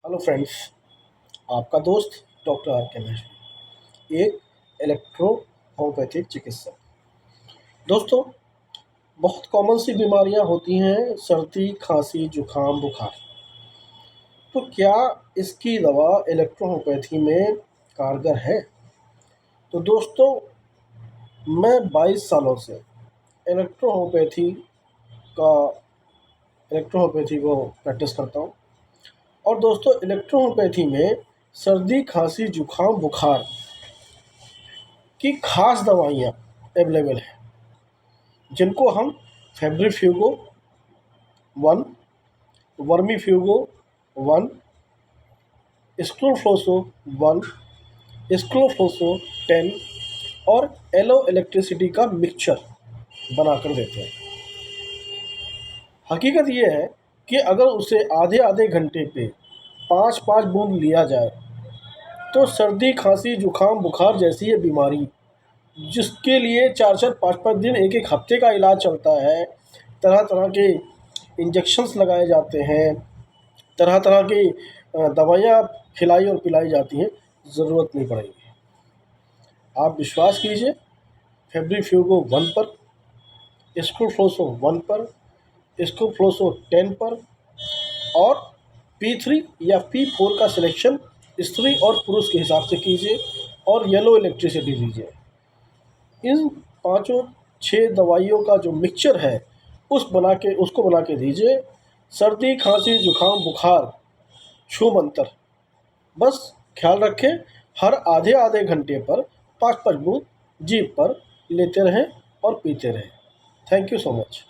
Hello friends, आपका दोस्त doctor R के महेश्वरी, एक इलेक्ट्रो होम्योपैथिक चिकित्सक। दोस्तों, बहुत कॉमन सी बीमारियां होती हैं, सर्दी, खांसी, जुकाम, बुखार। तो क्या इसकी दवा इलेक्ट्रो होम्योपैथी में कारगर है? तो दोस्तों, मैं 22 सालों से इलेक्ट्रो होम्योपैथी का इलेक्ट्रो होम्योपैथी को प्रैक्टिस करता हूँ। और दोस्तों, इलेक्ट्रो होम्योपैथी में सर्दी, खांसी, जुकाम, बुखार की खास दवाइयाँ अवेलेबल हैं, जिनको हम फेब्रिफ्यूगो 1, वर्मीफ्यूगो 1, स्क्लोफ्लोसो 1, स्क्लोफ्लोसो 10 और एलो इलेक्ट्रिसिटी का मिक्सचर बनाकर देते हैं। हकीकत ये है कि अगर उसे आधे आधे घंटे पे 5-5 बूंद लिया जाए तो सर्दी, खांसी, जुकाम, बुखार जैसी ये बीमारी, जिसके लिए 4-4, 5-5 दिन, एक एक हफ्ते का इलाज चलता है, तरह तरह के इंजेक्शन्स लगाए जाते हैं, तरह तरह की दवाइयाँ खिलाई और पिलाई जाती हैं, ज़रूरत नहीं पड़ेगी। आप विश्वास कीजिए, फेब्रिफ्यूगो 1 पर, स्क्रूफ्लोसो 1 पर, स्क्रूफ्लोसो 10 पर और P3 या P4 का सिलेक्शन स्त्री और पुरुष के हिसाब से कीजिए और येलो इलेक्ट्रिसिटी लीजिए। इन पाँचों 6 दवाइयों का जो मिक्सचर है उसको बना के दीजिए। सर्दी, खांसी, जुकाम, बुखार छूमंतर। बस ख्याल रखें, हर आधे आधे घंटे पर 5-5 बूंद जीभ पर लेते रहें और पीते रहें। Thank you so much.